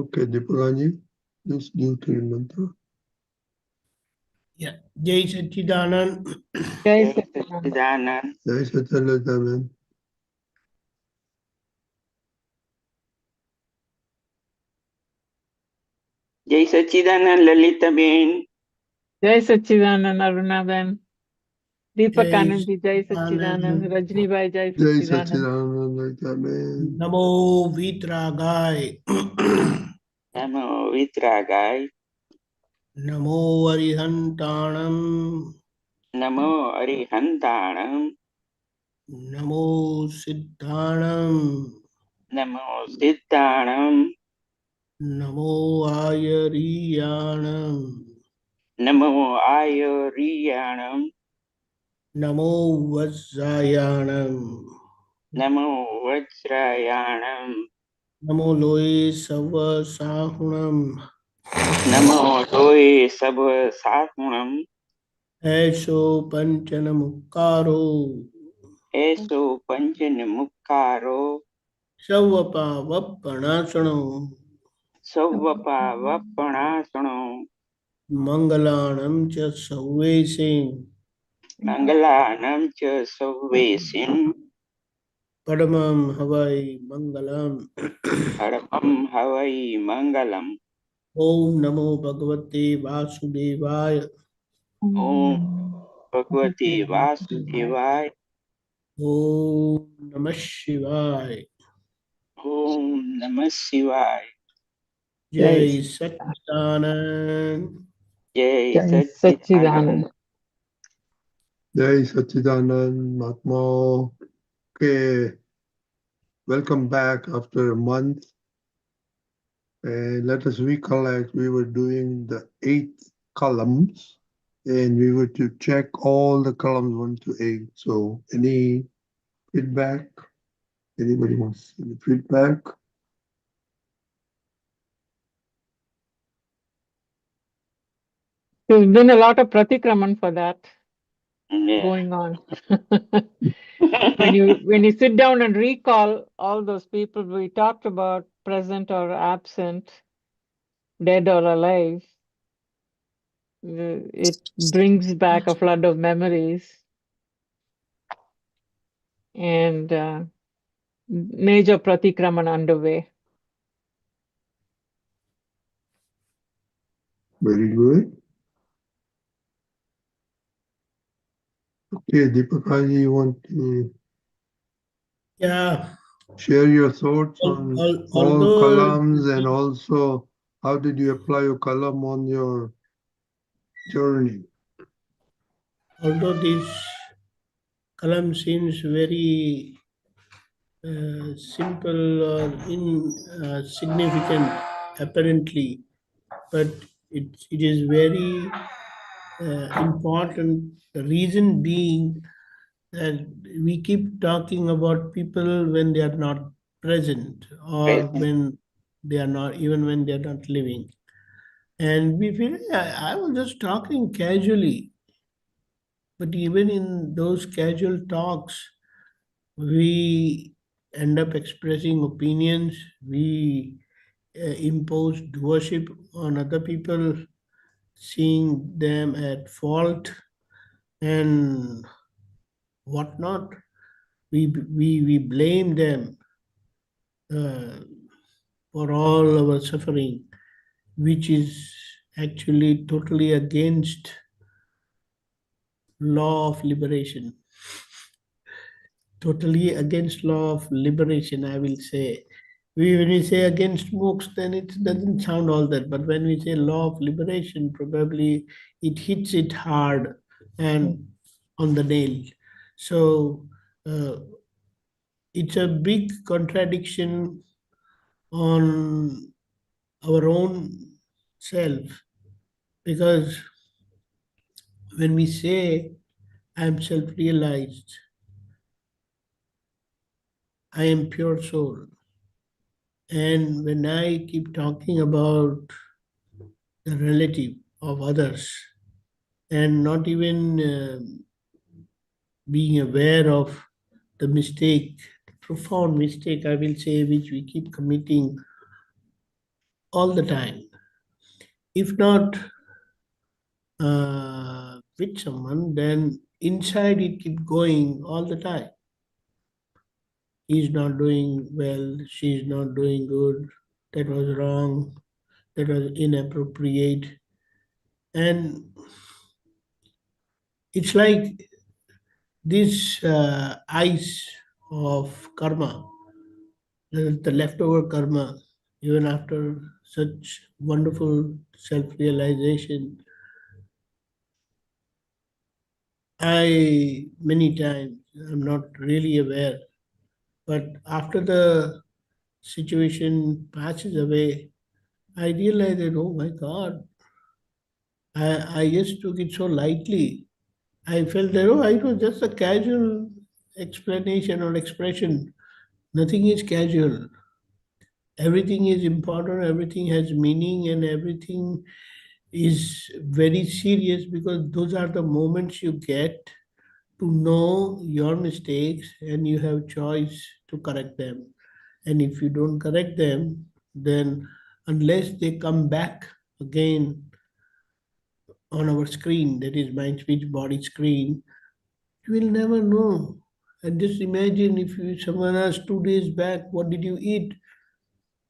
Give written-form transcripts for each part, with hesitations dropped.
Okay, Deepakanandji, please do three mantra. Yeah. Jai Satchidanand. Jai Satchidanand. Jai Satchidanand. Jai Satchidanand Lalitaben. Jai Satchidanand Arunaben. Deepakanandji, Jai Satchidanand. Satchidanand. Rajni Bhai, Jai Jai Satchidanand. Satchidanand. Namo Vitragai. Namo Vitragai. Namo Arihantanam. Namo Arihantanam. Namo Siddhanam. Namo Siddhanam. Namo Ayariyanam. Namo Ayuriyanam. Namo Vajrayanam. Namo Vajrayanam. Namo Loe Sava Sahunam. Namo Doe Sabha Sahunam. Aisho Panchana Mukkaro. Eso Panjan Mukkaro. Savapa Vappanasano. Savapa Vappanasano. Mangalanam cha Savvesim. Mangalanam cha Savvesim. Padamam Havai Mangalam. Paramam Havai Mangalam. Om Namo Bhagavate Vasudevaya. Om Bhagavate Vasudevaya. Om Namah Shivaya. Om Namah Shivaya. Jai Satchidanand. Jai Jai Satchidanand. Satchidanand. Jai Satchidanand, Mahatma. Okay, welcome back after a month. And let us recollect, we were doing the 8 columns and we were to check all the columns 1 to 8. So any feedback? Anybody wants any feedback? There's been a lot of pratikraman for that Yeah. going on. When you sit down and recall all those people we talked about, present or absent, dead or alive, it brings back a flood of memories. And major pratikraman underway. Very good. Okay, Deepakanandji, you want to Yeah. share your thoughts on all Although columns and also how did you apply your column on your journey? although this column seems very simple or insignificant apparently, but it is very important. The reason being that we keep talking about people when they are not present or when they are not, even when they are not living. And we feel, I was just talking casually. But even in those casual talks, we end up expressing opinions. We impose worship on other people, seeing them at fault and whatnot. We blame them for all our suffering, which is actually totally against law of liberation. Totally against law of liberation, I will say. When we say against mooks, then it doesn't sound all that. But when we say law of liberation, probably it hits it hard and on the nail. So it's a big contradiction on our own self, because when we say I am self-realized, I am pure soul, and when I keep talking about the relative of others and not even being aware of the mistake, the profound mistake, I will say, which we keep committing all the time. If not with someone, then inside it keep going all the time. He's not doing well, she's not doing good, that was wrong, that was inappropriate. And it's like this ice of karma, the leftover karma, even after such wonderful self realization. I many times I'm not really aware, but after the situation passes away, I realize that oh my God, I just took it so lightly. I felt that oh, it was just a casual explanation or expression. Nothing is casual. Everything is important. Everything has meaning, and everything is very serious because those are the moments you get to know your mistakes and you have choice to correct them. And if you don't correct them, then unless they come back again on our screen, that is mind, speech, body screen, you will never know. And just imagine if you, someone asks 2 days back, what did you eat?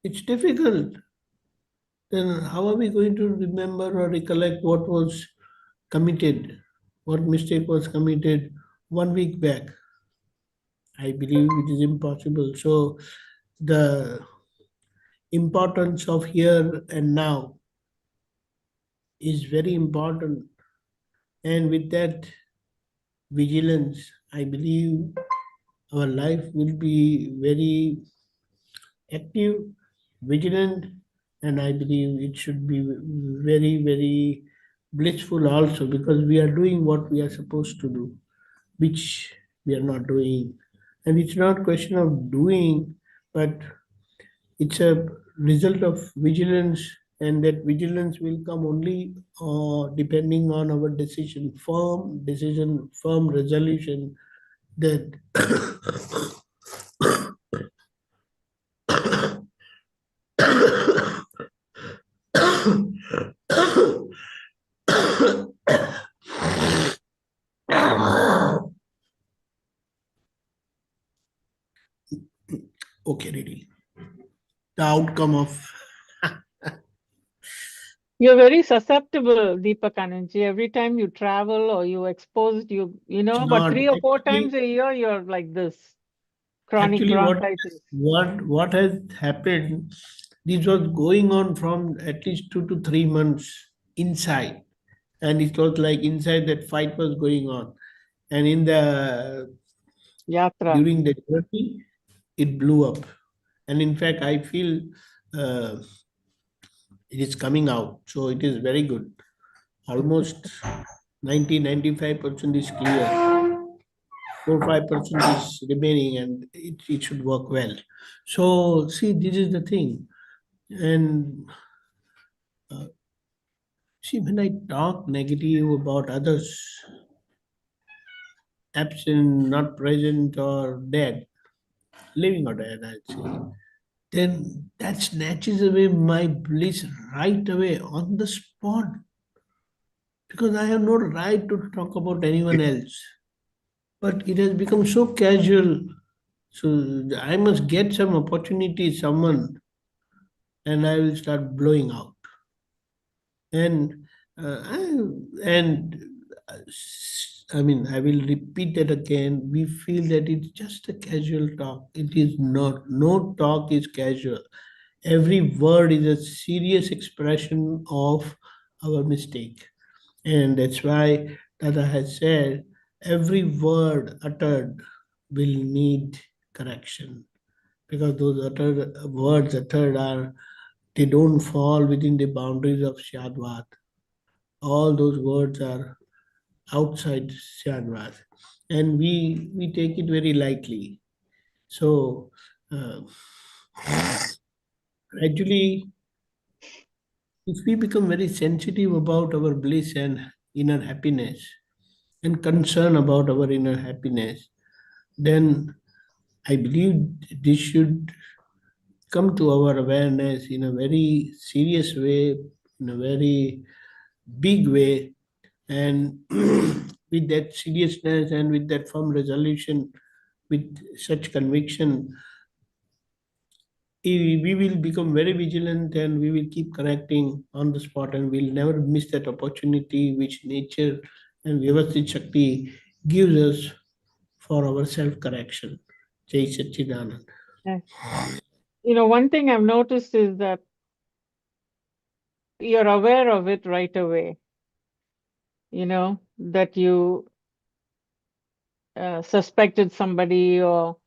It's difficult. Then how are we going to remember or recollect what was committed, what mistake was committed 1 week back? I believe it is impossible. So the importance of here and now is very important. And with that vigilance, I believe our life will be very active, vigilant, and I believe it should be very, very blissful also because we are doing what we are supposed to do, which we are not doing. And it's not question of doing, but it's a result of vigilance, and that vigilance will come only depending on our decision, firm resolution that okay, really, the outcome of You're very susceptible, Deepakanandji. Every time you travel or you exposed, you it's know, but not 3 or 4 times actually a year, you're like this chronic actually bronchitis. what has happened. This was going on from at least 2 to 3 months inside, and it was like inside that fight was going on, and in the Yatra. during the journey it blew up, and in fact I feel uh, it is coming out, so it is very good. Almost 90-95% is clear, 4-5% is remaining, and it should work well. So see, this is the thing. And see, when I talk negative about others, absent, not present, or dead, living or dead, I'd say, then that snatches away my bliss right away on the spot because I have no right to talk about anyone else. But it has become so casual. So I must get some opportunity, someone, and I will start blowing out. And and I mean, I will repeat that again. We feel that it's just a casual talk. It is not. No talk is casual. Every word is a serious expression of our mistake. And that's why Dada has said every word uttered will need correction because those words uttered are they don't fall within the boundaries of Syadwad. All those words are outside Syadwad, and we take it very lightly. So uh, gradually, if we become very sensitive about our bliss and inner happiness, and concern about our inner happiness, then I believe this should come to our awareness in a very serious way, in a very big way, and with that seriousness and with that firm resolution, with such conviction, we will become very vigilant and we will keep correcting on the spot, and we'll never miss that opportunity which nature and Vyavasthit Shakti gives us for our self-correction. Jai Satchidanand. Yes. One thing I've noticed is that you're aware of it right away, that you suspected somebody or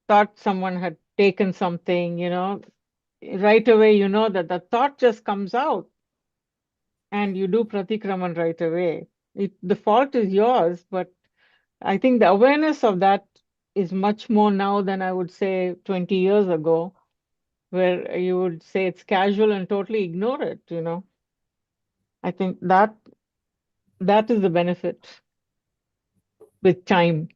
thought someone had taken something, right away, that the thought just comes out and you do pratikraman right away. The fault is yours, but I think the awareness of that is much more now than I would say 20 years ago, where you would say it's casual and totally ignore it, I think that is the benefit with time,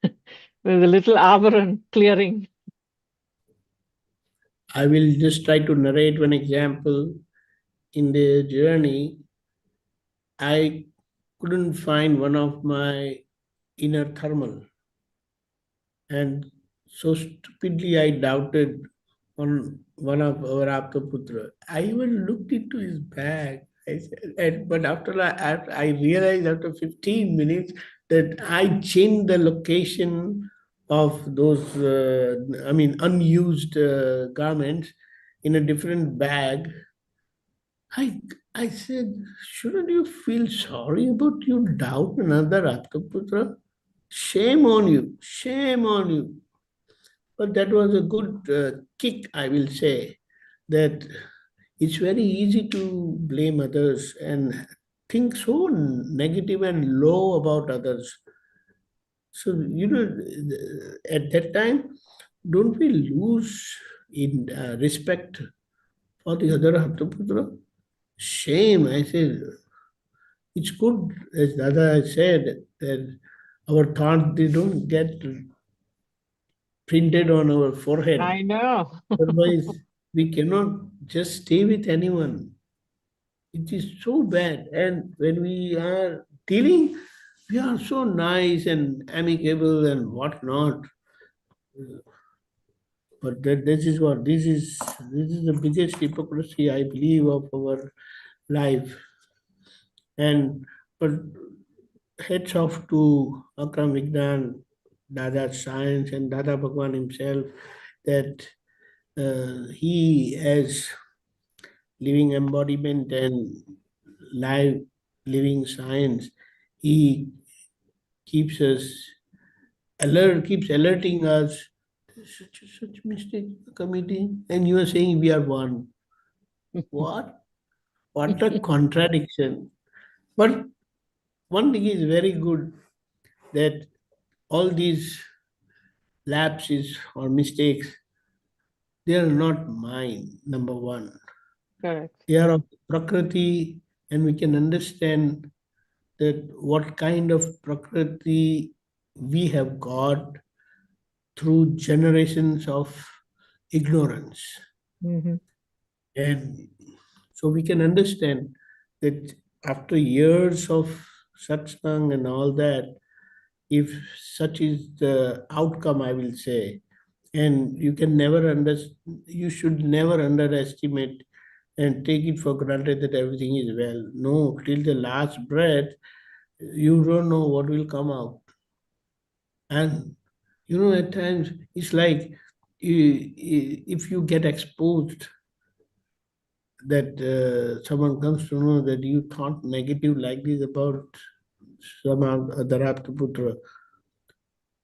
with a little avaran clearing. I will just try to narrate one example. In the journey, I couldn't find one of my inner thermal, and so stupidly I doubted on one of our Aptaputra. I even looked into his bag. I said, but after I realized after 15 minutes that I changed the location of those, unused garments in a different bag. I said, shouldn't you feel sorry about your doubt another Aptaputra? Shame on you, shame on you. But that was a good kick, I will say, that it's very easy to blame others and think so negative and low about others. So, at that time, don't we lose in respect for the other Aptaputra? Shame, I said. It's good, as Dada said, that our thoughts, they don't get printed on our forehead. I know. Otherwise, we cannot just stay with anyone. It is so bad. And when we are dealing, we are so nice and amicable and whatnot. But this is the biggest hypocrisy, I believe, of our life. And but heads off to Akram Vignan, Dada's science, and Dada Bhagwan himself, that he as living embodiment and live living science, he keeps us keeps alerting us. Such mistake committing, and you are saying we are one. What? What a contradiction! But one thing is very good, that all these lapses or mistakes, they are not mine. Number one, Correct. they are of Prakriti, and we can understand that what kind of Prakriti we have got through generations of ignorance. Mhm. And so we can understand that after years of satsang and all that, if such is the outcome, I will say, and you should never underestimate and take it for granted that everything is well. No, till the last breath, you don't know what will come out. And at times it's like, if you get exposed, that someone comes to know that you thought negative like this about some other Aptaputra,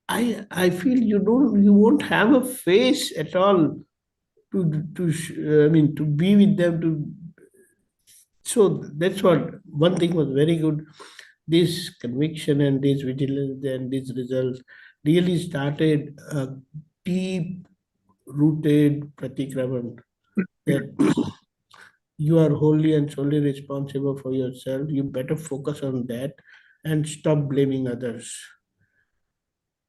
I feel you won't have a face at all to be with them. So that's what one thing was very good. This conviction and this vigilance and these results really started a deep rooted pratikraman, that you are wholly and solely responsible for yourself. You better focus on that and stop blaming others.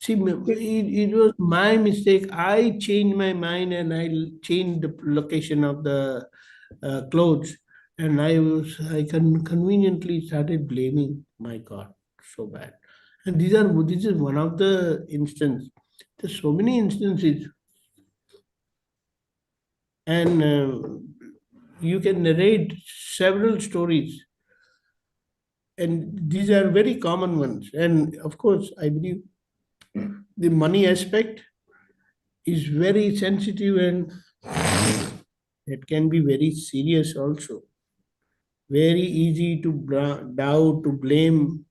See, it was my mistake. I changed my mind and I changed the location of the clothes, and I conveniently started blaming. My God, so bad. And this is one of the instances. There's so many instances, and you can narrate several stories, and these are very common ones. And of course, I believe the money aspect is very sensitive and it can be very serious also. Very easy to doubt, to blame,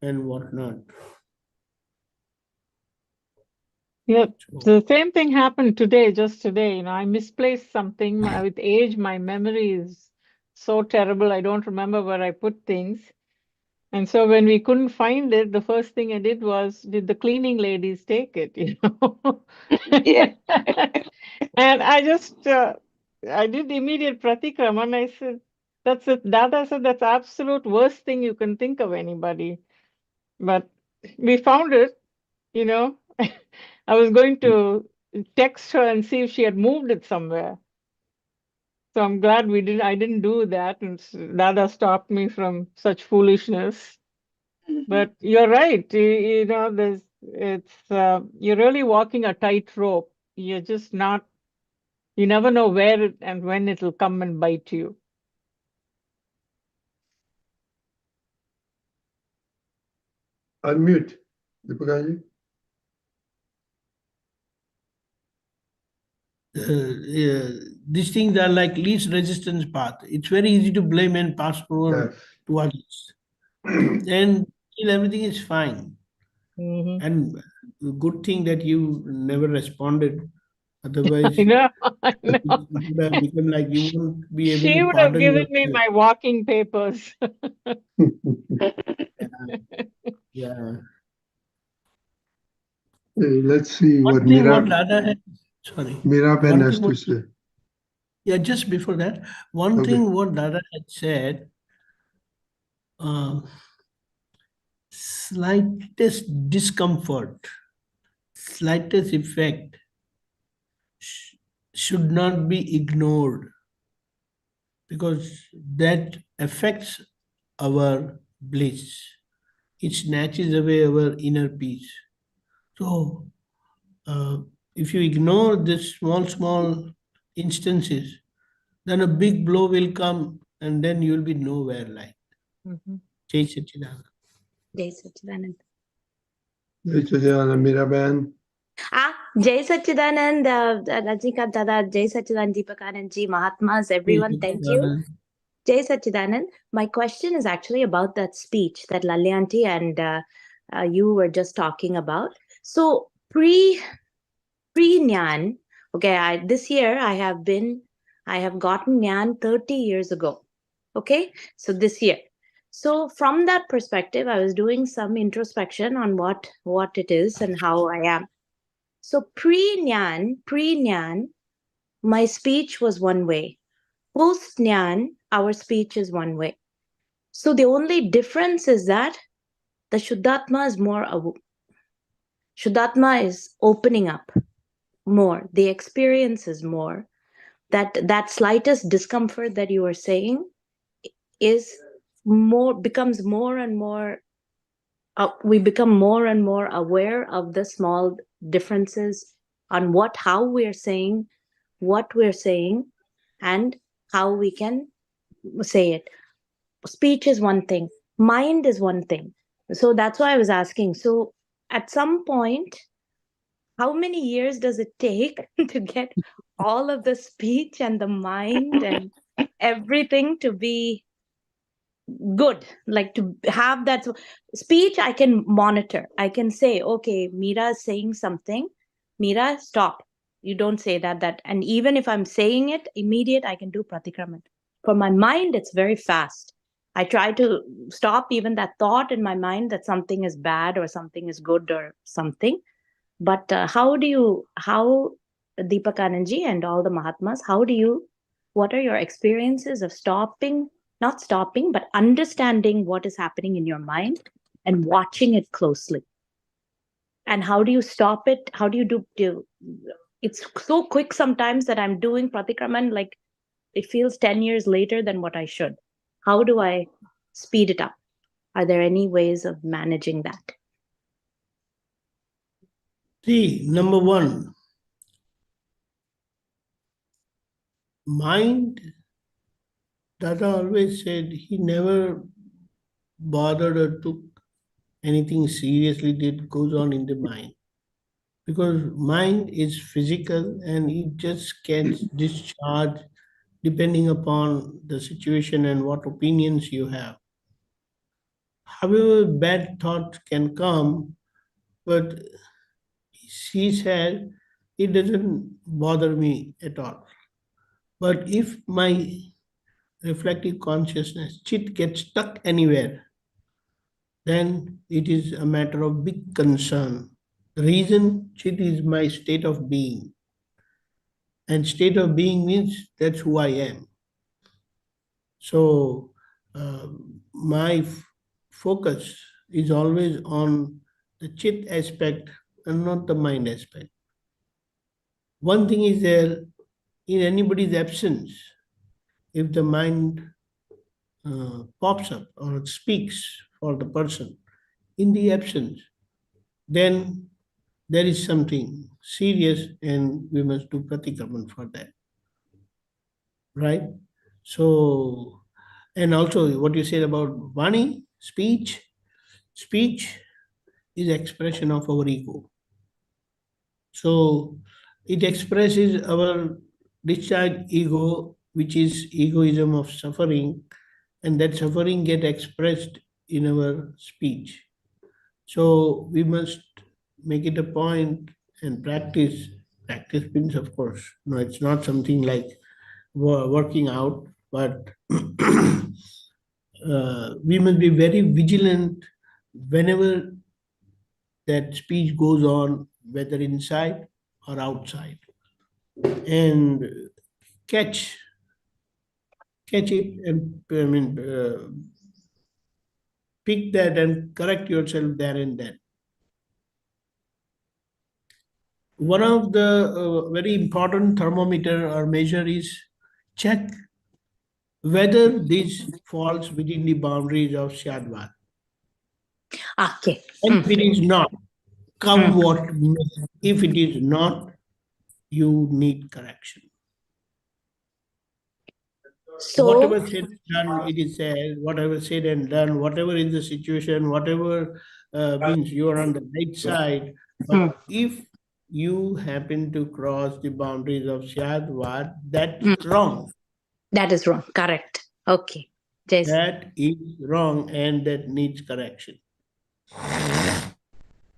and whatnot. Yeah, So, the same thing happened today, just today. I misplaced something. With age, my memory is so terrible. I don't remember where I put things. And so when we couldn't find it, the first thing I did was, did the cleaning ladies take it, Yeah. And I did immediate pratikraman. I said, that's it. Dada said, that's absolute worst thing you can think of anybody. But we found it, you know. I was going to text her and see if she had moved it somewhere. So I'm glad I didn't do that, and Dada stopped me from such foolishness. But you're right. You're really walking a tightrope. You're just not, you never know where and when it'll come and bite you. Unmute, Deepakanandji. these things are like least resistance path. It's very easy to blame and pass over Yes. to others, and still everything is fine. Mhm. And good thing that you never responded. Otherwise, I know, I it know. would have become like you won't be able She to would have pardon given me yourself. my walking papers. Yeah. Let's see what One thing what Dada had, sorry, Miraben one has thing to what, say. yeah, just before that, one Okay. thing what Dada had said, slightest discomfort, slightest effect should not be ignored because that affects our bliss. It snatches away our inner peace. So, uh, if you ignore these small instances, then a big blow will come and then you'll be nowhere like. Mhm. Jai Satchidananda. Jai Sachidanand. Miraben. Jai Sachidanand, Rajnikant Dada, Jai Sachidanand, Deepakanandji, Mahatmas, Jai everyone, thank you. Satchidananda. Jai Sachidanand. My question is actually about that speech that Lalyanti and you were just talking about. So pre-Nyan, okay, this year I have gotten Nyan 30 years ago. Okay, so this year. So from that perspective, I was doing some introspection on what it is and how I am. So pre-Nyan, my speech was one way. Post-Nyan, our speech is one way. So the only difference is that the Shuddhatma is Shuddhatma is opening up more. The experience is more. That slightest discomfort that you are saying becomes more and more. We become more and more aware of the small differences on how we're saying, what we're saying, and how we can say it. Speech is one thing, mind is one thing. So that's why I was asking. So at some point, how many years does it take to get all of the speech and the mind and everything to be good, like to have that speech? I can monitor, I can say, okay, Meera is saying something, Meera, stop, you don't say that. And even if I'm saying it immediate, I can do pratikraman. For my mind, it's very fast. I try to stop even that thought in my mind that something is bad or something is good or something. But how Deepakanandji and all the Mahatmas, what are your experiences of not stopping, but understanding what is happening in your mind and watching it closely? And how do you stop it? How do you do it's so quick sometimes that I'm doing pratikraman, like it feels 10 years later than what I should. How do I speed it up? Are there any ways of managing that? See, number one, mind, Dada always said he never bothered or took anything seriously that goes on in the mind. Because mind is physical and it just gets discharged depending upon the situation and what opinions you have. However, bad thoughts can come, but he said it doesn't bother me at all. But if my reflective consciousness, chit gets stuck anywhere, then it is a matter of big concern. The reason chit is my state of being. And state of being means that's who I am. So my focus is always on the chit aspect and not the mind aspect. One thing is there, in anybody's absence, if the mind pops up or speaks for the person in the absence, then there is something serious and we must do pratikraman for that. Right? So, and also what you said about Vani, speech is expression of our ego. So it expresses our discharged ego, which is egoism of suffering, and that suffering get expressed in our speech. So we must make it a point and practice. Practice means, of course, no, it's not something like working out, but we must be very vigilant whenever that speech goes on, whether inside or outside, and catch it and pick that and correct yourself there and then. One of the very important thermometer or measure is check whether this falls within the boundaries of Syadwad. Okay. And if it is not, come what may. If it is not, you need correction. So Whatever said and done, it is said, whatever said and done, whatever is the situation, whatever means you are on the right side. But if you happen to cross the boundaries of Syadwad, that's wrong. that is wrong. Correct. Okay. Jason. That is wrong and that needs correction. That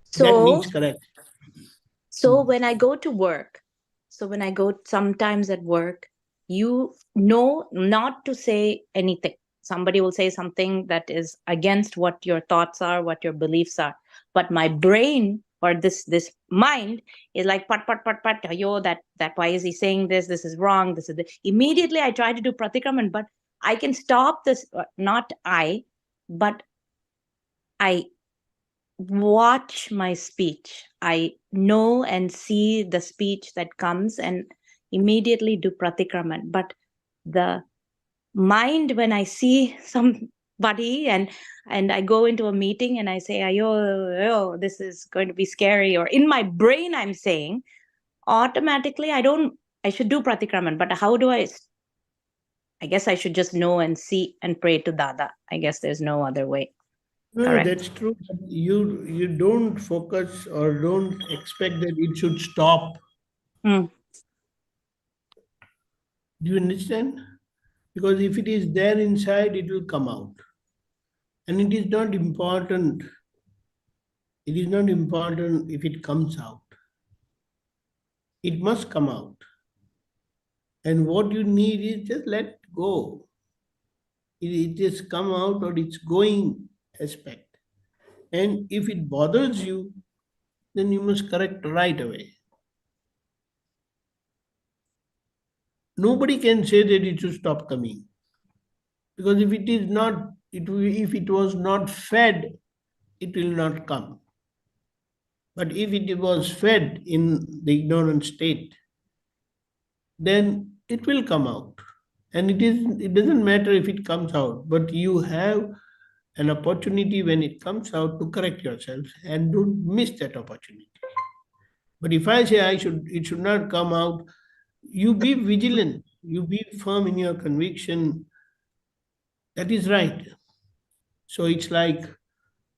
So needs correction. so when I go to work, so when I go sometimes at work, you know not to say anything. Somebody will say something that is against what your thoughts are, what your beliefs are. But my brain or this mind is like pat pat pat pat. Yo, that why is he saying this? This is wrong. This is immediately I try to do pratikraman, but I can stop this. Not I, but I watch my speech. I know and see the speech that comes and immediately do pratikraman. But the mind, when I see somebody and I go into a meeting and I say, ayo, this is going to be scary, or in my brain I'm saying, automatically I should do pratikraman. But how do I guess I should just know and see and pray to Dada. I guess there's no other way. No, Correct. that's true. You don't focus or don't expect that it should stop. Mm. Do you understand? Because if it is there inside, it will come out. And it is not important. It is not important if it comes out. It must come out. And what you need is just let go. It just come out or it's going aspect. And if it bothers you, then you must correct right away. Nobody can say that it should stop coming. Because if it is not, if it was not fed, it will not come. But if it was fed in the ignorant state, then it will come out. And it doesn't matter if it comes out, but you have an opportunity when it comes out to correct yourself and don't miss that opportunity. But if I say it should not come out, you be vigilant, you be firm in your conviction. That is right. So it's like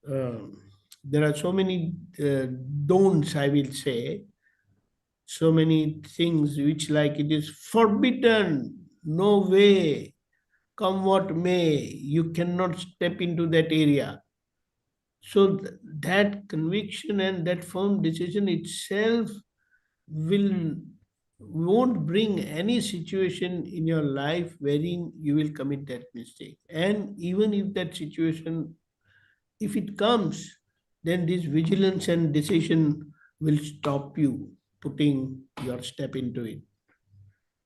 there are so many don'ts, I will say, so many things which like it is forbidden, no way, come what may, you cannot step into that area. So that conviction and that firm decision itself won't bring any situation in your life wherein you will commit that mistake. And even if that situation, if it comes, then this vigilance and decision will stop you putting your step into it.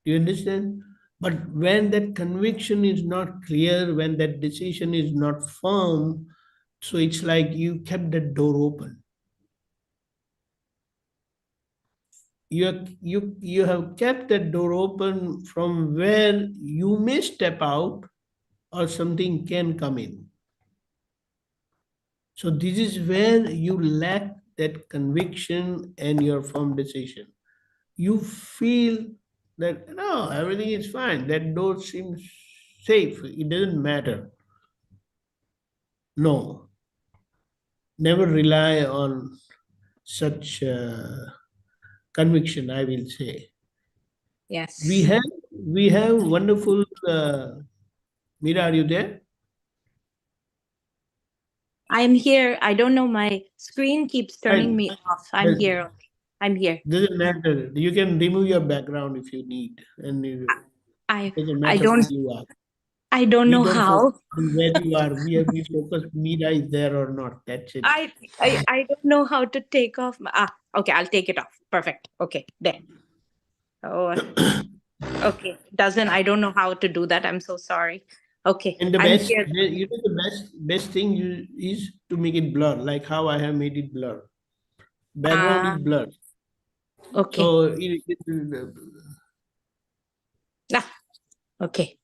Do you understand? But when that conviction is not clear, when that decision is not firm, so it's like you kept that door open. You have kept that door open from where you may step out or something can come in. So this is where you lack that conviction and your firm decision. You feel that no, everything is fine. That door seems safe. It doesn't matter. No, never rely on such conviction, I will say. Yes. We have wonderful Meera, are you there? I'm here. I don't know. My screen keeps turning Fine. me off. I'm here. I'm here. Doesn't matter. You can remove your background if you need, and it I doesn't I matter don't where you are. I don't We know don't focus how. on where you are. We focus Meera is there or not. That's it. I don't know how to take off. Okay, I'll take it off. Perfect. Okay, there. Oh, okay. Doesn't I don't know how to do that. I'm so sorry. Okay, And the I'm best, here. you know, the best thing is to make it blur, like how I have made it blur. Background is blurred. Okay. So Ah, okay.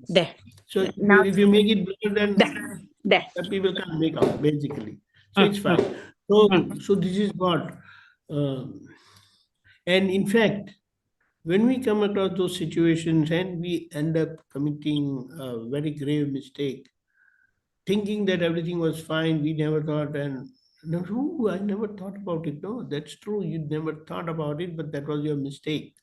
There. so Now if you make it blur, then there. people can't make out basically. So Mm, it's fine. So this is what, um, and in fact, when we come across those situations and we end up committing a very grave mistake, thinking that everything was fine, we never thought, and no, I never thought about it. No, that's true. You never thought about it, but that was your mistake.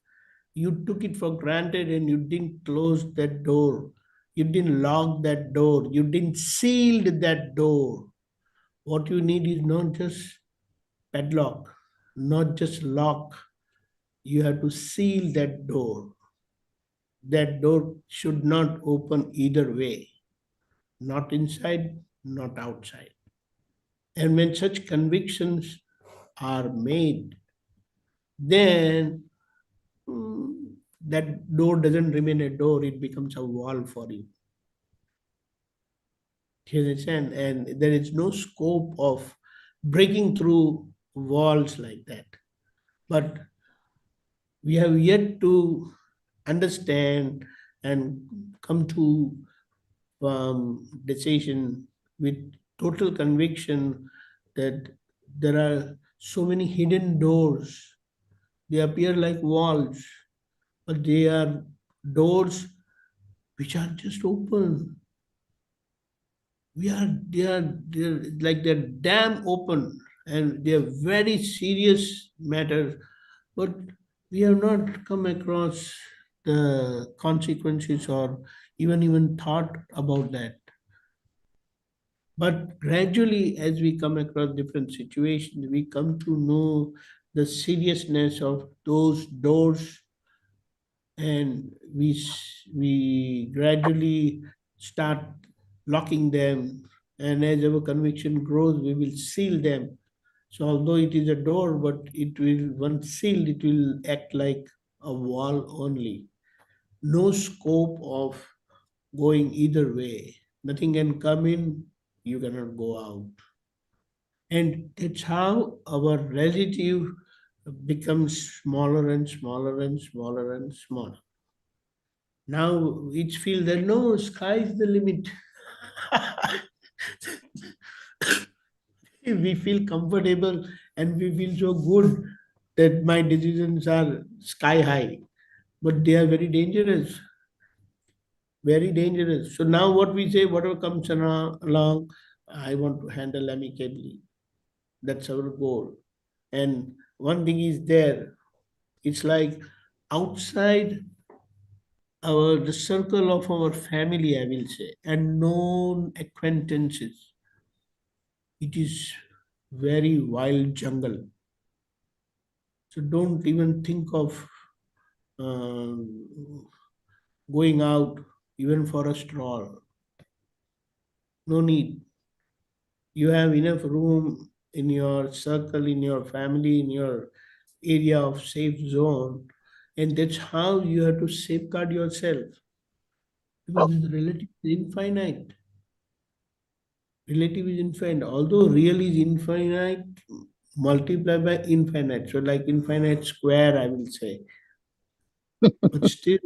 You took it for granted and you didn't close that door. You didn't lock that door. You didn't seal that door. What you need is not just padlock, not just lock. You have to seal that door. That door should not open either way, not inside, not outside. And when such convictions are made, then that door doesn't remain a door, it becomes a wall for you. You understand? And there is no scope of breaking through walls like that. But we have yet to understand and come to decision with total conviction that there are so many hidden doors. They appear like walls, but they are doors which are just open. They're like they're damn open and they're very serious matters, but we have not come across the consequences or even thought about that. But gradually, as we come across different situations, we come to know the seriousness of those doors, and we gradually start locking them. And as our conviction grows, we will seal them. So, although it is a door, but it will once sealed, it will act like a wall only. No scope of going either way. Nothing can come in, you cannot go out. And that's how our relative becomes smaller and smaller and smaller and smaller. Now it feels that no, sky is the limit. We feel comfortable and we feel so good that my decisions are sky high, but they are very dangerous, very dangerous. So now what we say, whatever comes along, I want to handle amicably. That's our goal. And one thing is there, it's like outside the circle of our family, I will say, and known acquaintances. It is very wild jungle. So don't even think of going out even for a stroll. No need. You have enough room in your circle, in your family, in your area of safe zone, and that's how you have to safeguard yourself, because this relative is infinite. Relative is infinite, although real is infinite multiplied by infinite, so like infinite square, I will say. But still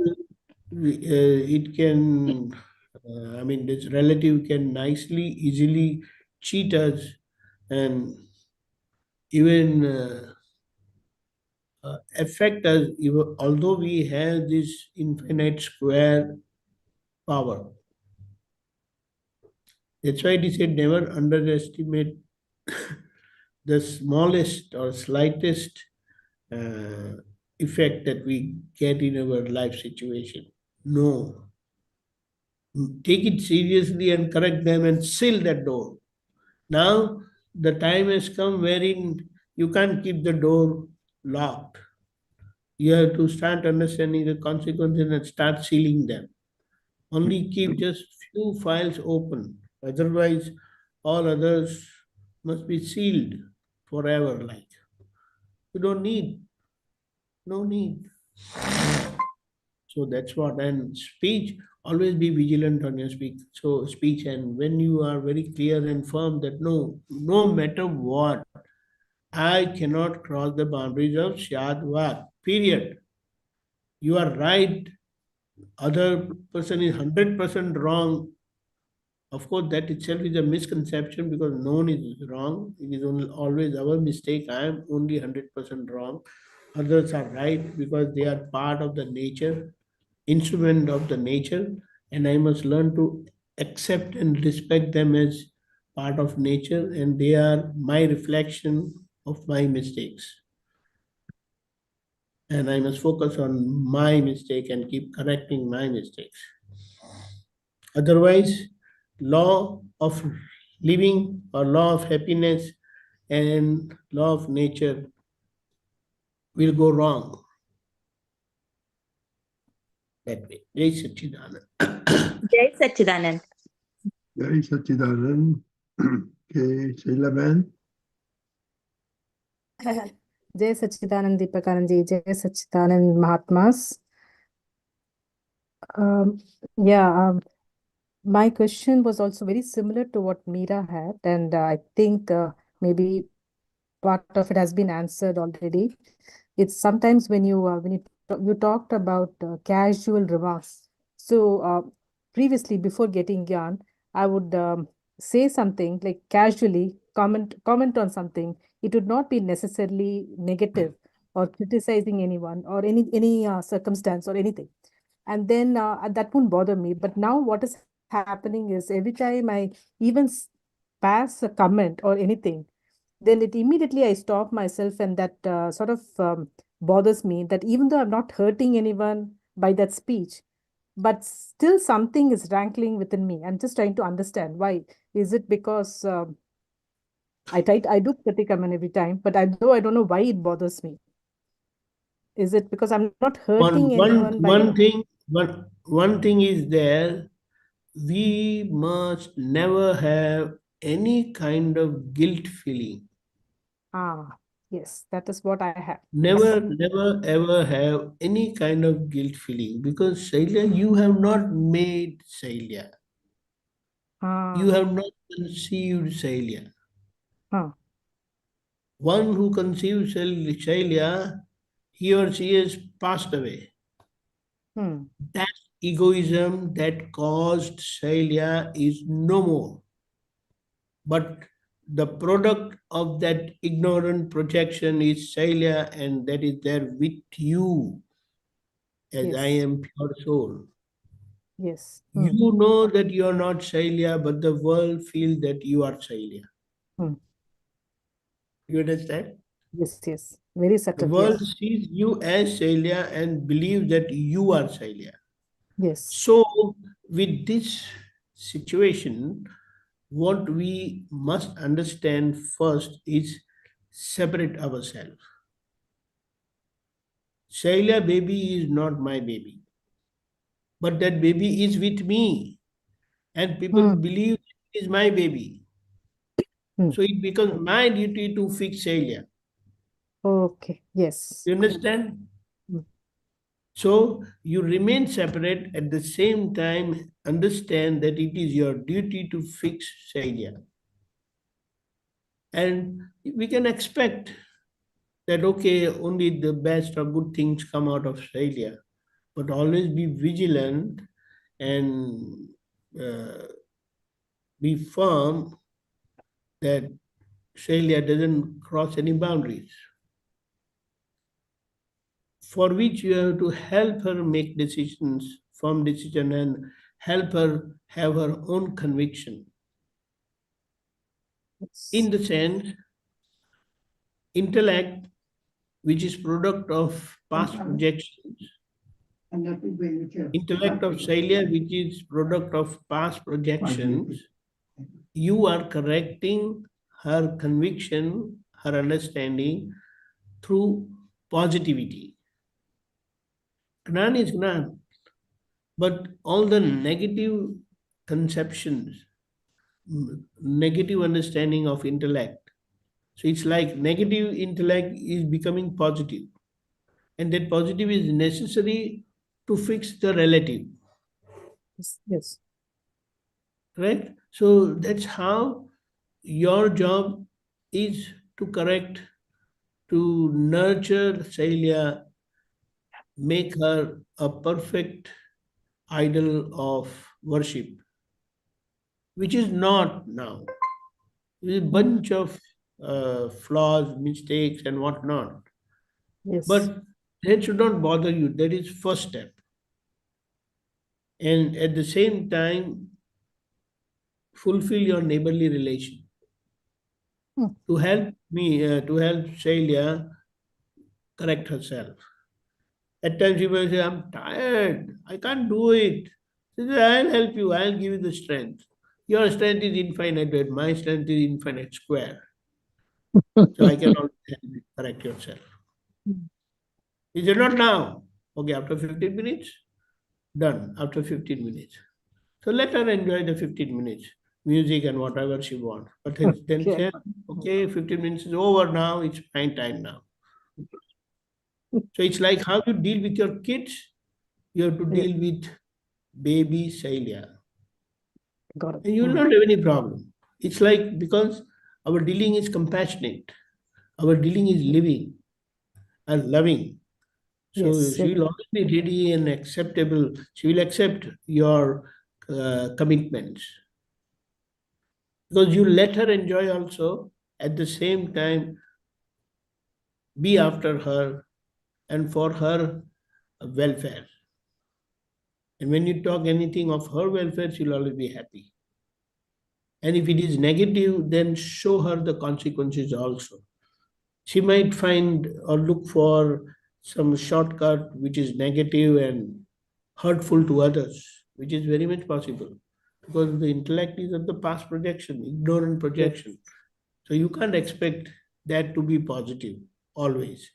it can, I mean, this relative can nicely, easily cheat us, and even affect us, even, although we have this infinite square power. That's why it is said never underestimate the smallest or slightest uh, effect that we get in our life situation. No, take it seriously and correct them and seal that door. Now the time has come wherein you can't keep the door locked. You have to start understanding the consequences and start sealing them. Only keep just few files open. Otherwise, all others must be sealed forever. Like you don't need, no need. So that's what. And speech, always be vigilant on your speech. So speech, and when you are very clear and firm that no, no matter what, I cannot cross the boundaries of Syadwad. Period. You are right. Other person is 100% wrong. Of course, that itself is a misconception because no one is wrong. It is only always our mistake. I am only 100% wrong. Others are right because they are part of the nature, instrument of the nature, and I must learn to accept and respect them as part of nature, and they are my reflection of my mistakes. And I must focus on my mistake and keep correcting my mistakes. Otherwise, law of living or law of happiness and law of nature will go wrong that way. Jai Satchidanand. Jai Satchidanand. Jai Satchidanand. Okay, Sheila Ben. Jai Satchidanand Deepakanandji, Jai Satchidanand Mahatmas. Yeah, my question was also very similar to what Meera had, and I think maybe part of it has been answered already. It's sometimes when you talked about casual remarks. So previously, before getting Gyan, I would say something like casually comment on something. It would not be necessarily negative or criticizing anyone or any circumstance or anything, and then that won't bother me. But now what is happening is every time I even pass a comment or anything, then it immediately I stop myself, and that sort of bothers me, that even though I'm not hurting anyone by that speech, but still something is rankling within me. I'm just trying to understand why. Is it because I do Pratikaman every time, but though I don't know why it bothers me. Is it because I'm not hurting anyone by One thing is there, we must never have any kind of guilt feeling. Yes, that is what I have. Never ever have any kind of guilt feeling, because Shailya, you have not made Shailya. You have not conceived Shailya. Ah, One who conceives Shailya, he or she has passed away. Hmm. That egoism that caused Shailya is no more. But the product of that ignorant projection is Shailya, and that is there with you as I Yes. am pure soul. Yes. You know that you are not Shailya, but the world feels that you are Shailya. Hmm. You understand? Yes. Yes. Very The subtle. world Yes. sees you as Shailya and believes that you are Shailya. Yes. So, with this situation, what we must understand first is separate ourselves. Shailya baby is not my baby, but that baby is with me, and people Hmm. believe it is my baby. Hmm. So it becomes my duty to fix Shailya. Okay. Yes. You understand? Hmm. So you remain separate at the same time, understand that it is your duty to fix Shailya. And we can expect that, okay, only the best or good things come out of Shailya, but always be vigilant and uh, be firm that Shailya doesn't cross any boundaries, for which you have to help her make decisions, firm decision, and help her have her own conviction. In Yes. the sense, intellect, which is product of past projections, intellect of Shailya, which is product of past projections, you are correcting her conviction, her understanding through positivity. Gnan is Gnan, but all the negative conceptions, negative understanding of intellect. So it's like negative intellect is becoming positive, and that positive is necessary to fix the relative, Yes. Yes. right? So that's how your job is to correct, to nurture Shailya, make her a perfect idol of worship, which is not now. With a bunch of flaws, mistakes, and whatnot. Yes. But that should not bother you. That is first step. And at the same time, fulfill your neighborly relation. Hmm. To help me, to help Shailya correct herself. At times you may say, I'm tired. I can't do it. She says, I'll help you. I'll give you the strength. Your strength is infinite, but my strength is infinite square. So I can always help you correct yourself. Hmm. Is it not now? Okay, after 15 minutes, done. After 15 minutes. So let her enjoy the 15 minutes, music and whatever she wants. But then Okay. say, okay, 15 minutes is over now, it's fine time now. So it's like how you deal with your kids, you have to Yeah. deal with baby Shailya. Got it. And you will not have any problem. It's like because our dealing is compassionate, our dealing is living and loving. So Yes. she will always be ready and acceptable. She will accept your commitments because you let her enjoy also. At the same time, be after her and for her welfare. And when you talk anything of her welfare, she'll always be happy. And if it is negative, then show her the consequences also. She might find or look for some shortcut which is negative and hurtful to others, which is very much possible because the intellect is of the past projection, ignorant Yes. projection. So you can't expect that to be positive always.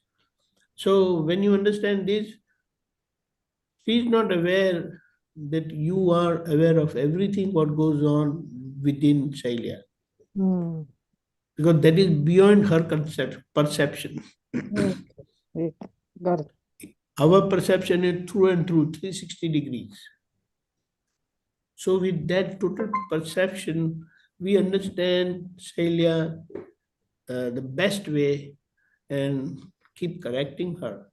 So when you understand this, she is not aware that you are aware of everything what goes on within Shailya Hmm. because that is beyond her concept perception. Okay. Great. Got it. Our perception is through and through 360 degrees. So with that total perception, we understand Shailya the best way and keep correcting her.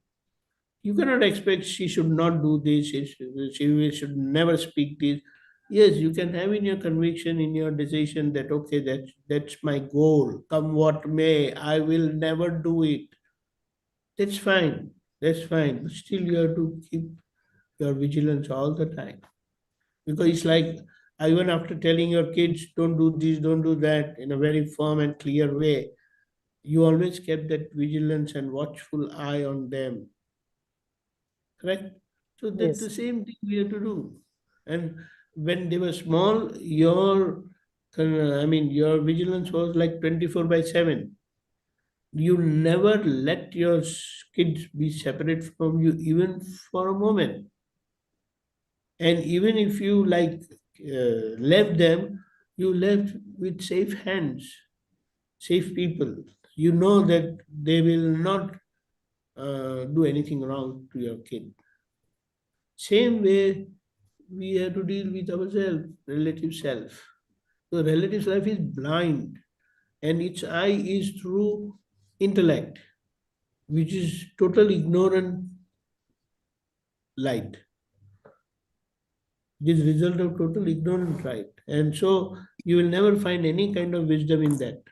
You cannot expect she should not do this, she should never speak this. Yes, you can have in your conviction, in your decision that okay, that's my goal. Come what may, I will never do it. That's fine. That's fine. But still you have to keep your vigilance all the time. Because it's like even after telling your kids don't do this, don't do that in a very firm and clear way, you always kept that vigilance and watchful eye on them. Correct? So that's the Yes. same thing we have to do. And when they were small, your vigilance was like 24/7. You never let your kids be separate from you even for a moment. And even if you left them, you left with safe hands, safe people. You know that they will not do anything wrong to your kid. Same way we have to deal with ourselves, relative self. So relative self is blind and its eye is through intellect, which is total ignorant light. It is result of total ignorant light. And so you will never find any kind of wisdom in that.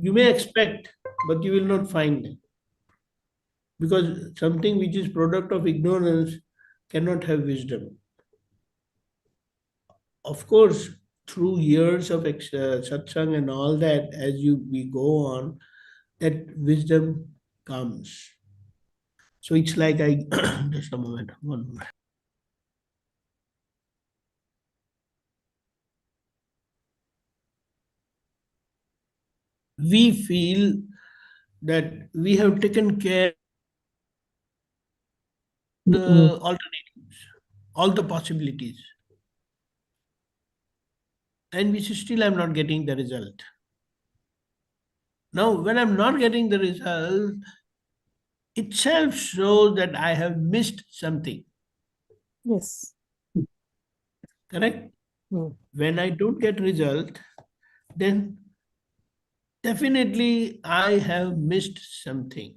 You may expect, but you will not find it. Because something which is product of ignorance cannot have wisdom. Of course, through years of satsang and all that, as we go on, that wisdom comes. So it's like just a moment, one moment. We feel that we have taken care of the alternatives, all the possibilities, and which still I'm not getting the result. Now, when I'm not getting the result, itself shows that I have missed something. Yes. Correct? Mm. When I don't get result, then definitely I have missed something.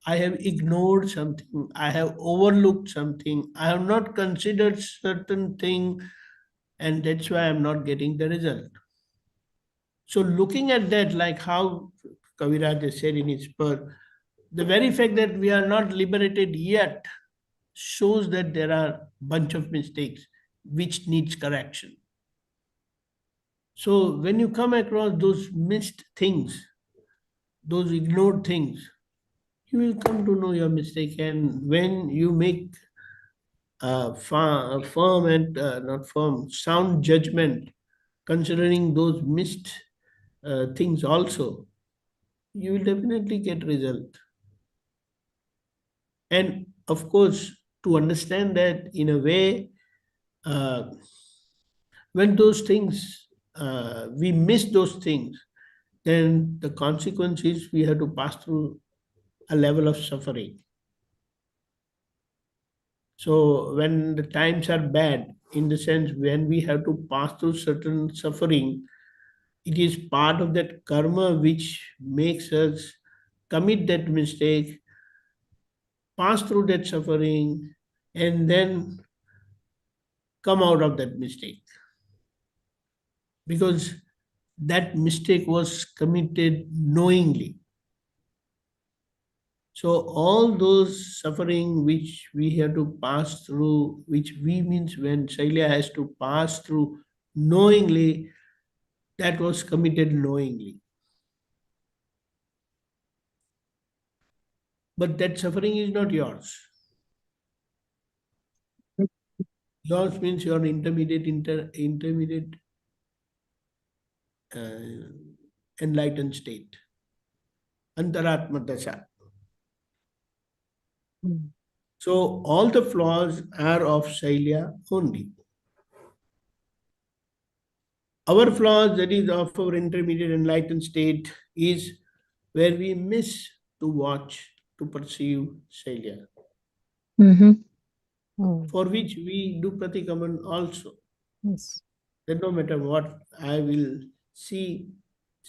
I have ignored something. I have overlooked something. I have not considered certain thing, and that's why I'm not getting the result. So looking at that, like how Kaviraj has said in his birth, the very fact that we are not liberated yet shows that there are bunch of mistakes which needs correction. So when you come across those missed things, those ignored things, you will come to know your mistake. And when you make firm and not firm, sound judgment, considering those missed things also, you will definitely get result. And of course, to understand that in a way, uh, when those things, we miss those things, then the consequence is we have to pass through a level of suffering. So when the times are bad, in the sense when we have to pass through certain suffering, it is part of that karma which makes us commit that mistake, pass through that suffering, and then come out of that mistake. Because that mistake was committed knowingly. So all those suffering which we have to pass through, which we means when Shailya has to pass through knowingly, that was committed knowingly. But that suffering is not yours. Yours means your intermediate enlightened state, antaratma dasha. Mm. So all the flaws are of Shailya only. Our flaws, that is of our intermediate enlightened state, is where we miss to watch, to perceive Shailya, Mm. for which we do pratikaman also. Yes. That no matter what I will see,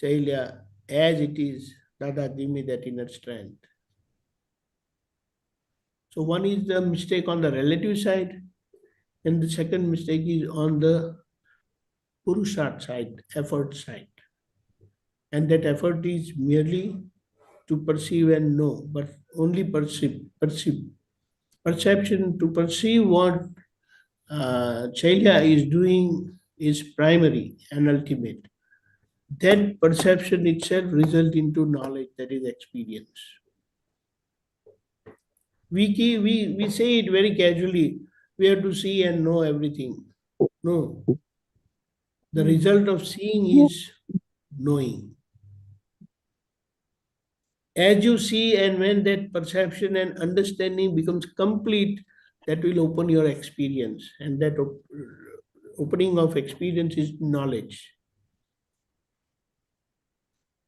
Shailya, as it is, Dada, give me that inner strength. So one is the mistake on the relative side, and the second mistake is on the Purusharth side, effort side. And that effort is merely to perceive and know, but only perceive. Perception to perceive what Chailya is doing is primary and ultimate. That perception itself results into knowledge, that is experience. We say it very casually. We have to see and know everything. No, the result of seeing is knowing. As you see, and when that perception and understanding becomes complete, that will open your experience, and that opening of experience is knowledge.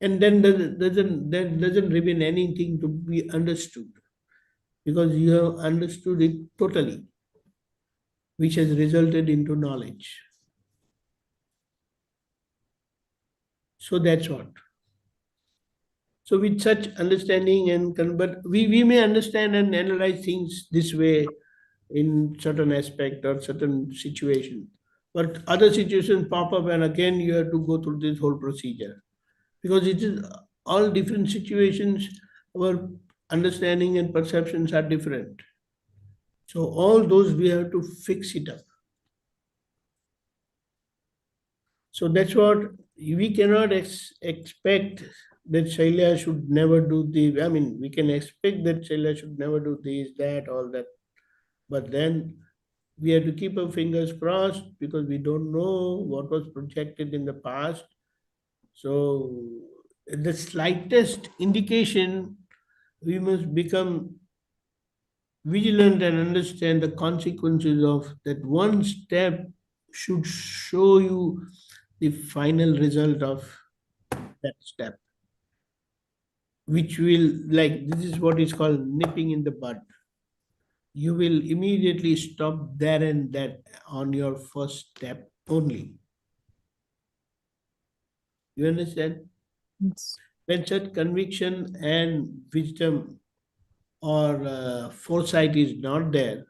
And then there doesn't remain anything to be understood, because you have understood it totally, which has resulted into knowledge. So that's what. So with such understanding but we may understand and analyze things this way in certain aspect or certain situation. But other situations pop up, and again you have to go through this whole procedure. Because it is all different situations, our understanding and perceptions are different. So all those we have to fix it up. So that's what we cannot expect that Shailya should never do this. I mean, we can expect that Shailya should never do this, that, all that. But then we have to keep our fingers crossed, because we don't know what was projected in the past. So the slightest indication, we must become vigilant and understand the consequences of that. One step should show you the final result of that step, which will, like, this is what is called nipping in the bud. You will immediately stop there and that on your first step only. You understand? Yes. When such conviction and wisdom or foresight is not there,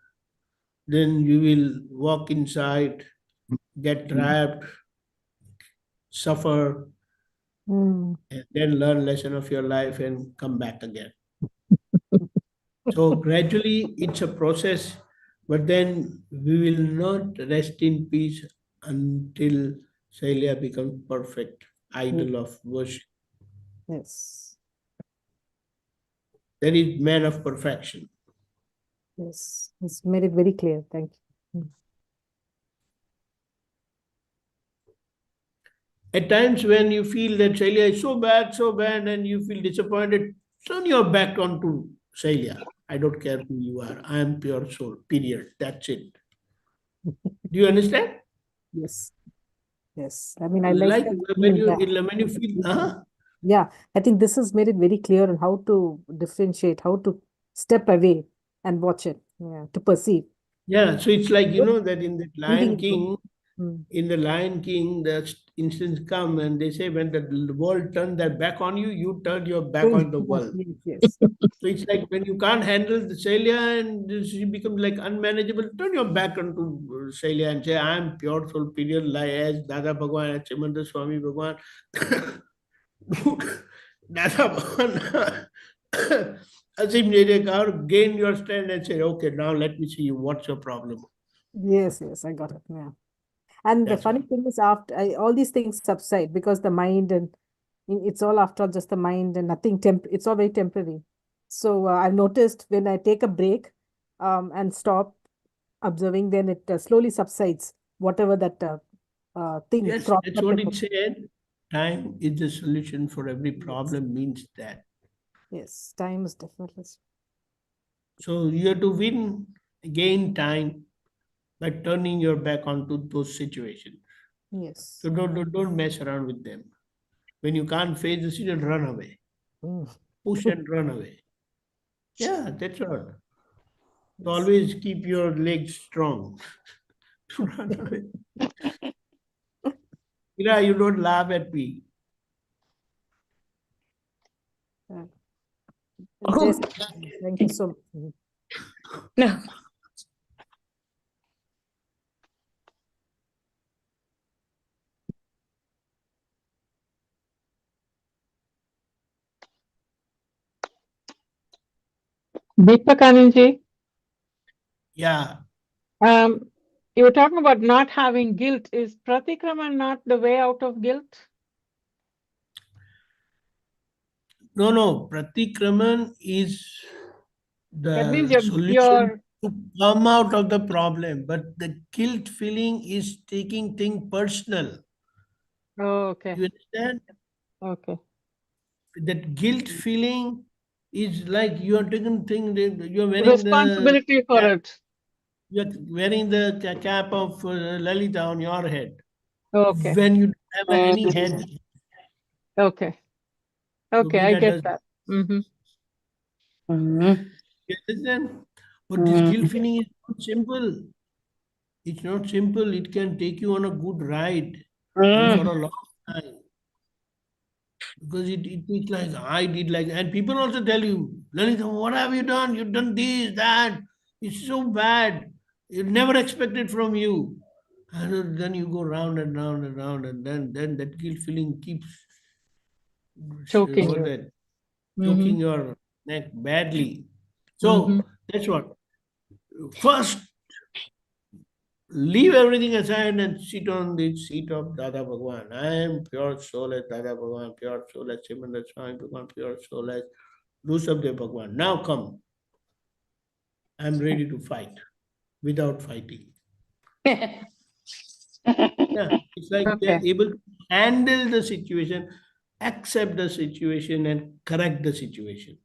then you will walk inside, get trapped, suffer, Mm. and then learn lesson of your life and come back again. So gradually it's a process, but then we will not rest in peace until Shailya becomes perfect, idol of worship. Yes. That is man of perfection. Yes. It's made it very clear. Thank you. Mm. At times when you feel that Shailya is so bad, and you feel disappointed, turn your back onto Shailya. I don't care who you are. I am pure soul. Period. That's it. Do you understand? Yes. Yes. I mean, I like Like that. when you feel, Yeah, I think this has made it very clear on how to differentiate, how to step away and watch it, yeah, to perceive. yeah. So it's like, Good. that in the Reading Lion it good. King, Mm. the instance come and they say, when the world turned their back on you, you turned your back Yes, on the world. yes, yes. So it's like when you can't handle the Shailya and she becomes like unmanageable, turn your back onto Shailya and say, I am pure soul, period, like as Dada Bhagwan, as Chimandra Swami Bhagwan. Dada Bhagwan, Asim Nedekar, gain your strength and say, okay, now let me see you. What's your problem? Yes, yes, I got it. Yeah. And the That's funny all. thing is, all these things subside because the mind and it's all after all just the mind and nothing it's all very temporary. So I've noticed when I take a break and stop observing, then it slowly subsides, whatever that thing Yes, crops that's up what in it the. said. Time is the solution for every Yes, problem, means that. yes, time is definitely. So you have to gain time by turning your back onto those situations. Yes. So don't mess around with them. When you can't face the situation, run away. Mm. Push and run away. Yeah, that's all. So Yes. always keep your legs strong to run away. You don't laugh at me. Yes, thank you so much. No. Deepakanandji, Yeah. you were talking about not having guilt. Is pratikraman not the way out of guilt? No. Pratikraman is That means the solution you're to come out of the problem, but the guilt feeling is taking thing personal. oh, okay. You understand? Okay. That guilt feeling is like you are taking thing. You are wearing Responsibility for cap, it. you are wearing the cap of Lalita on your head Okay. when you don't have any head. Okay. So Okay, I Meera get does. that. Mm-hmm. Mhm. You understand? But this guilt feeling is not simple. It's not simple. It can take you on a good ride and for a long time. Because it's like I did like, and people also tell you, Lalita, what have you done? You've done this, that. It's so bad. You never expected from you. And then you go round and round and round, and then that guilt feeling keeps Choking what you. that Mm-hmm. choking your neck badly. Mm-hmm. So that's what. First, leave everything aside and sit on the seat of Dada Bhagwan. I am pure soul as Dada Bhagwan, pure soul as Simandar Swami Bhagwan, pure soul as Rusabdev Bhagwan. Now come. I am ready to fight without fighting. Yeah, it's like they Okay. are able to handle the situation, accept the situation, and correct the situation.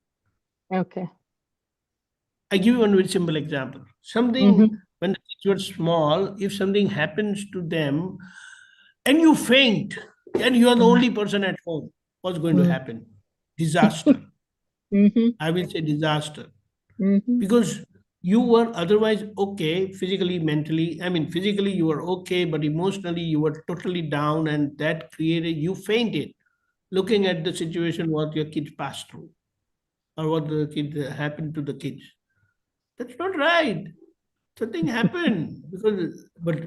Okay. I give you one very simple example. Mm-hmm. When the kids were small, if something happens to them and you faint and you are the only person at home, what's going to happen? Disaster. Mm-hmm. I will say disaster. Mm-hmm. Because you were otherwise okay physically, mentally. I mean, physically you were okay, but emotionally you were totally down, and that created you fainted looking at the situation what your kids passed through or what the kid happened to the kids. That's not right. Something happened but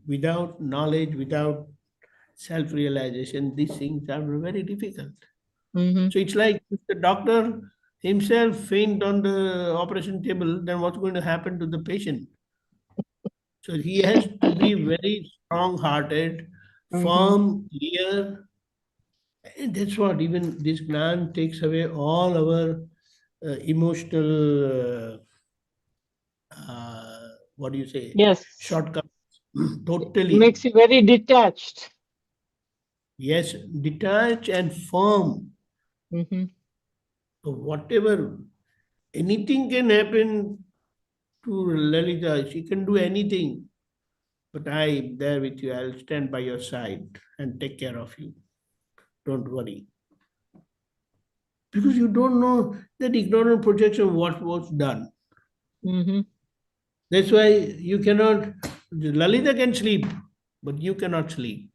without knowledge, without self-realization, these things are very difficult. Mm-hmm. So it's like if the doctor himself faint on the operation table, then what's going to happen to the patient? So he has to be very strong-hearted, Mm-hmm. firm, clear. And that's what even this Gnan takes away all our emotional, what do you say, Yes. shortcomings. It Totally. makes you very detached. Yes, detached and firm. Mm-hmm. So whatever, anything can happen to Lalita. She can do anything. But I'm there with you. I'll stand by your side and take care of you. Don't worry. Because you don't know that ignorant projection what was done. Mm-hmm. That's why you cannot, Lalita can sleep, but you cannot sleep.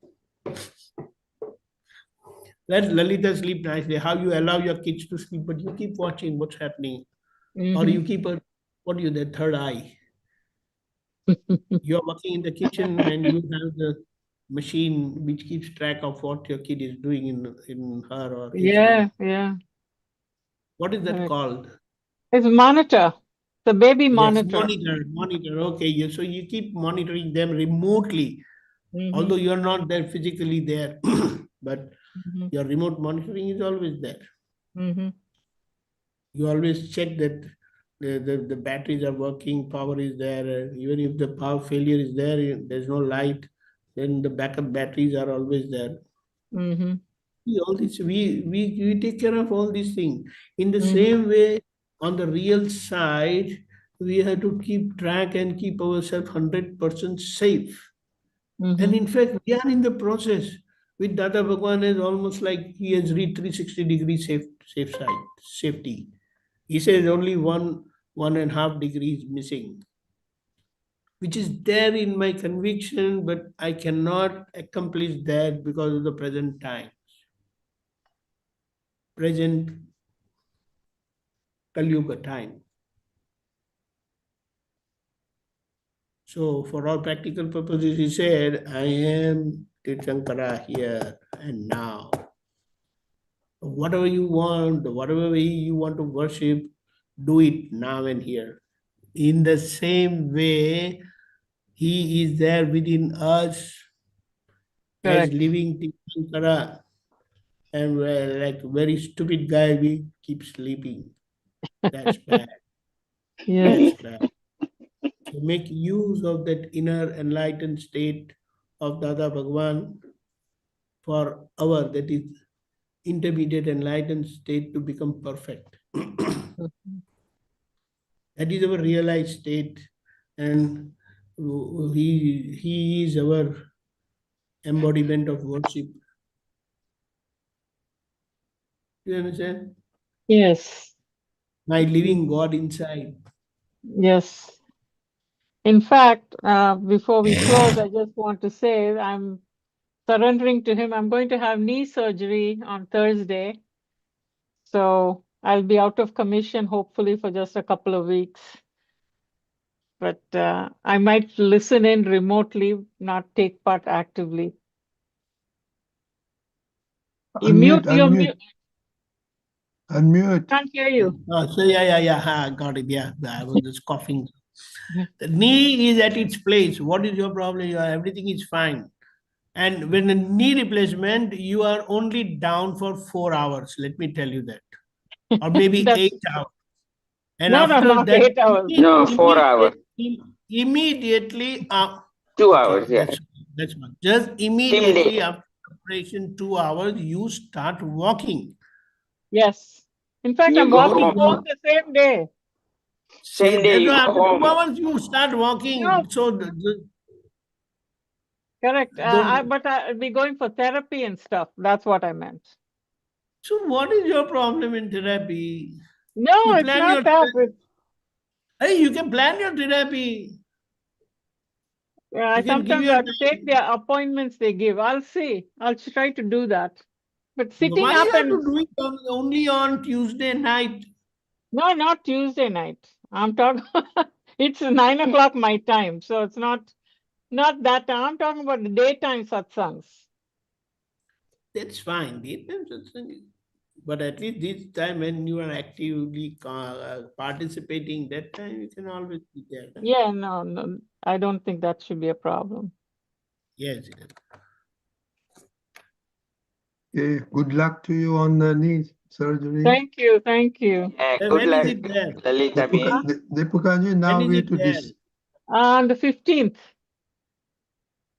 Let Lalita sleep nicely. How you allow your kids to sleep, but you keep watching what's happening. Or Mm-hmm. you keep a, what do you, the third eye. You're working in the kitchen and you have the machine which keeps track of what your kid is doing in her or his Yeah, room. yeah. What is that Correct. called? It's a monitor. The baby Yes, monitor. monitor. Okay, so you keep monitoring them remotely, Mm-hmm. although you're not there physically there, but Mm-hmm. your remote monitoring is always there. Mm-hmm. You always check that the batteries are working, power is there. Even if the power failure is there, there's no light, then the backup batteries are always there. Mm-hmm. All this we take care of all these things. In the Mm-hmm. same way, on the real side, we have to keep track and keep ourselves 100% safe. Mm-hmm. And in fact, we are in the process. With Dada Bhagwan is almost like he has reached 360-degree safe side safety. He says only 1.5 degrees missing, which is there in my conviction, but I cannot accomplish that because of the present time. Present Kali-yuga time. So for all practical purposes, he said, I am Tirthankara here and now. Whatever you want, whatever way you want to worship, do it now and here. In the same way, he is there within us as Correct. living Tirthankara. And we're like very stupid guy, we keep sleeping. That's bad. Yes. That's bad. So make use of that inner enlightened state of Dada Bhagwan for our, that is intermediate enlightened state, to become perfect. That is our realized state, and he is our embodiment of worship. You understand? Yes. My living God inside. Yes. In fact, before we close, I just want to say I'm surrendering to him. I'm going to have knee surgery on Thursday. So I'll be out of commission, hopefully, for just a couple of weeks. But I might listen in remotely, not take part actively. You Unmute, you're unmute, unmute. Can't hear you. Oh, so yeah, got it. Yeah, I was just coughing. The knee is at its place. What is your problem? Everything is fine. And when a knee replacement, you are only down for 4 hours. Let me tell you that, or maybe That's 8 hours. And no, after not that, 8 hours. No, 4 hours. immediately, 2 hours, okay, yeah. that's one. Just Till immediately date. after operation, 2 hours, you start walking. Yes. In fact, You I'm go walking home. both the same day. Same day That's you why go after home. 2 hours you start walking. No, So correct. don't. But I'll be going for therapy and stuff. That's what I meant. So what is your problem in therapy? No, You it's plan your. not that. Hey, you can plan your therapy. You can give Sometimes your I have to take time. the appointments they give. I'll see. I'll try to do that. But sitting Why you up have to and do it only on Tuesday night? no, not Tuesday night. I'm talking. It's 9 o'clock my time, so it's not that time. I'm talking about the daytime satsangs. That's fine. But at least this time when you are actively participating, that time you can always be there. Yeah, no, I don't think that should be a problem. Yes. Okay, good luck to you on the knee surgery. Thank you, thank you. Yeah, good When luck, is it there? Lalita B. Deepakanji, now When is we it have to there? On the 15th.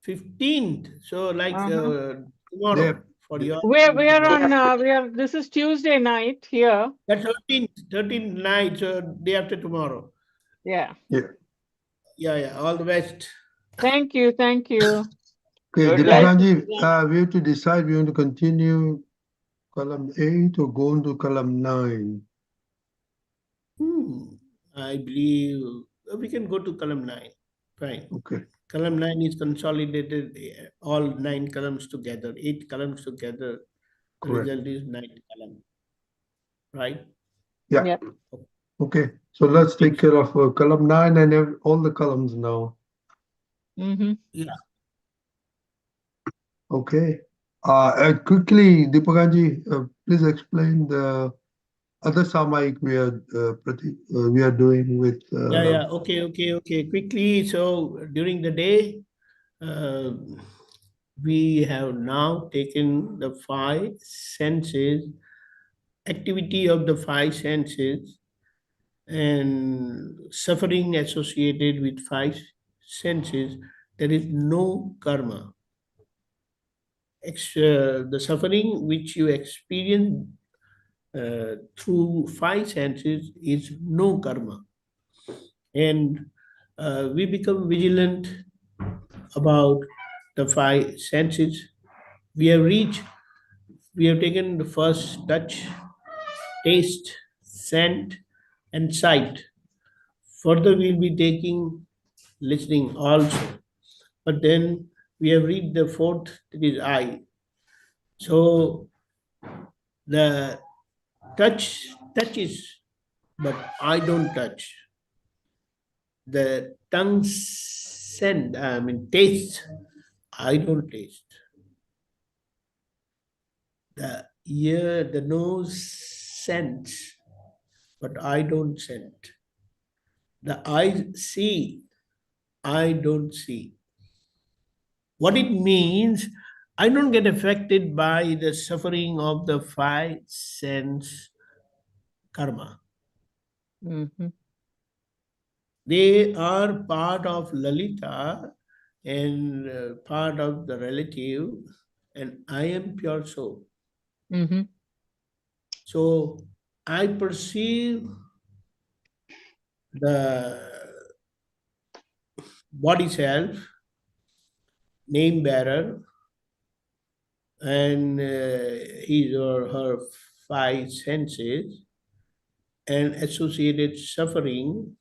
15th. So like tomorrow There. for your We are tomorrow. on. This is Tuesday night here. That's 13th night, so day after tomorrow. Yeah. Yeah. Yeah. All the best. Thank you, thank you. Okay, Good luck. Deepakanji, we have to decide we want to continue column 8 or go into column 9. I believe we can go to column 9. Fine. Okay. Column 9 is consolidated, all 9 columns together, 8 columns together. The Correct. result is 9 column. Right? Yeah. Yep. Okay. So let's take care of column 9 and all the columns now. Mm-hmm. Yeah. Okay. Quickly, Deepakanji, please explain the other samayik we are doing with. Yeah. Okay. Quickly. So during the day, we have now taken the 5 senses, activity of the 5 senses, and suffering associated with 5 senses. There is no karma. The suffering which you experience through 5 senses is no karma. And we become vigilant about the 5 senses. We have taken the first touch, taste, scent, and sight. Further, we'll be taking listening also. But then we have reached the 4th, that is eye. So the touch touches but I don't touch. The tongue taste, I don't taste. The ear, the nose scents, but I don't scent. The eyes see, I don't see. What it means, I don't get affected by the suffering of the five sense karma. Mhm. They are part of Lalita and part of the relative, and I am pure soul. Mhm. So I perceive the body self, name bearer, and his or her five senses and associated suffering,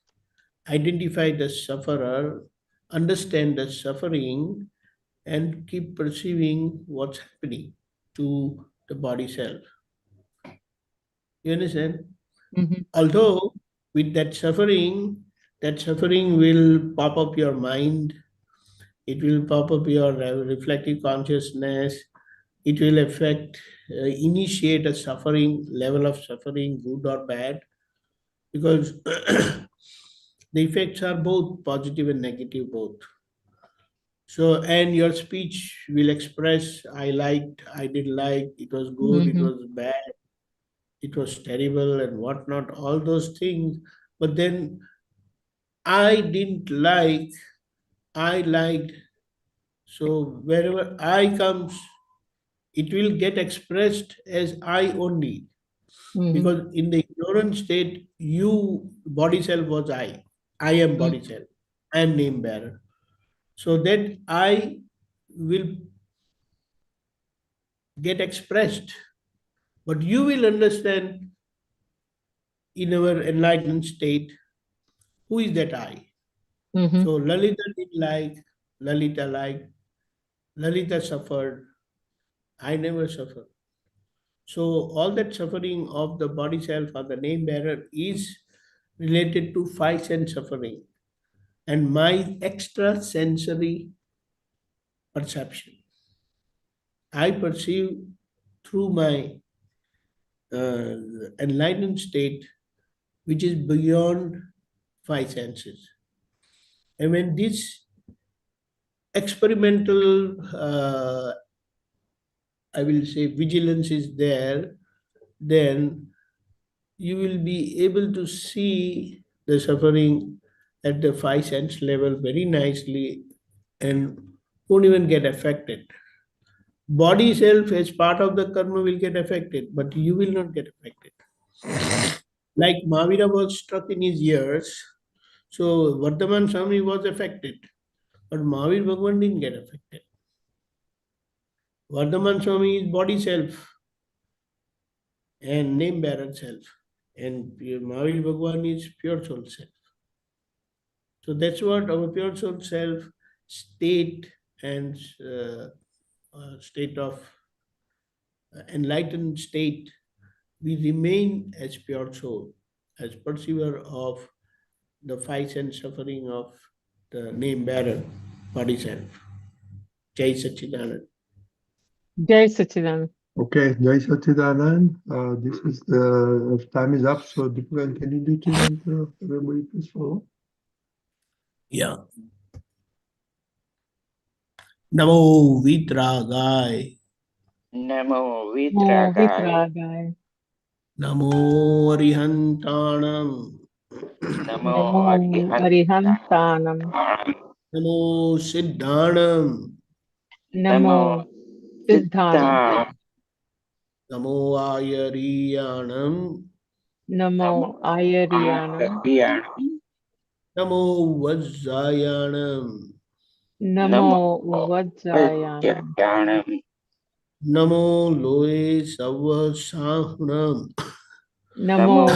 identify the sufferer, understand the suffering, and keep perceiving what's happening to the body self. You understand? Mhm. Although with that suffering will pop up your mind, it will pop up your reflective consciousness, it will initiate a suffering, level of suffering, good or bad, because the effects are both positive and negative, both. So, and your speech will express, I liked, I didn't like, it was good, it Mhm. was bad, it was terrible, and whatnot, all those things. But then I didn't like, I liked. So, wherever I comes, it will get expressed as I only. Mhm. Because in the ignorant state, you, body self was I am body self, I am name bearer. So that I will get expressed, but you will understand in our enlightened state who is that I. Mhm. So Lalita did like, Lalita liked, Lalita suffered, I never suffered. So all that suffering of the body self or the name bearer is related to five sense suffering and my extra sensory perception. I perceive through my uh, enlightened state, which is beyond five senses. And when this experimental, I will say, vigilance is there, then you will be able to see the suffering at the five sense level very nicely and won't even get affected. Body self as part of the karma will get affected, but you will not get affected. Like Mahavira was struck in his ears, so Vardhaman Swami was affected, but Mahavir Bhagwan didn't get affected. Vardhaman Swami is body self and name bearer self, and Mahavir Bhagwan is pure soul self. So that's what our pure soul self state and state of enlightened state, we remain as pure soul, as perceiver of the five sense suffering of the name bearer, body self. Jai Sachidanand. Jai Sachidanand. Okay, Jai Sachidanand. This is the time is up. So Deepakan, can you do the mantra? Everybody please follow. Yeah. Namo Vitragay. Namo Oh, Vitragai. Vitragai. Namo Arihantanam. Namo Namo Arihantanam. Namo Siddhanam. Namo Siddhanam. Siddha. Namo Ayariyanam. Namo Ayariyanam. Namo Vajjayanam. Namo Vajjayanam. Vajjayanam. Namo Loe Savasahunam. Namo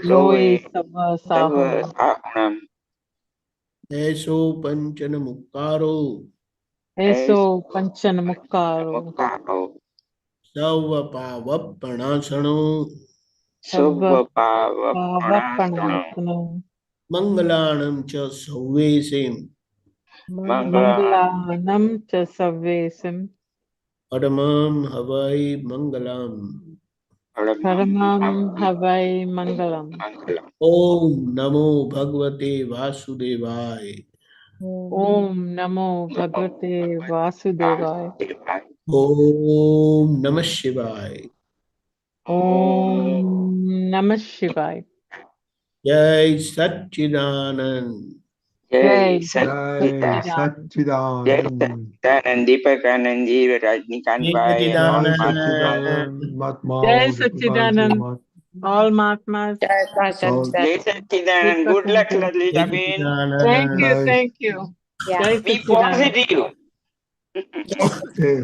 Loe Savasahunam. Savanam. Eso Panchana Mukkaro. Eso Panchanamukkaro. Mukaro. Savapavappanasano. Subha Bhava Pranarthanam. Mangalanam cha Sauvesim. Mangalanam cha Savvesim. Paramam Havai Mangalam. Paramam Havai Mangalam. Om Namo Bhagavate Vasudevaya. Om Namo Bhagavate Vasudevaya. Om Namah Shivaya. Om Namah Shivaya. Jai Satchidanand. Jai Jai Satchidanand. Jai Satchidanand. Satchidanand Deepakanandji Rajnikant Jai Bhai and all Jai Satchidanand. Satchidanand. Mahatma Jai Deepakanandji Satchidanand. All Mahatmas. All. Jai Satchidanand. Good luck, Deepakanandji. Lalita Jai Bin. Thank you, Satchidanand. Bye. thank you. Yeah. Jai Be Satchidanand. positive. Yes. Okay.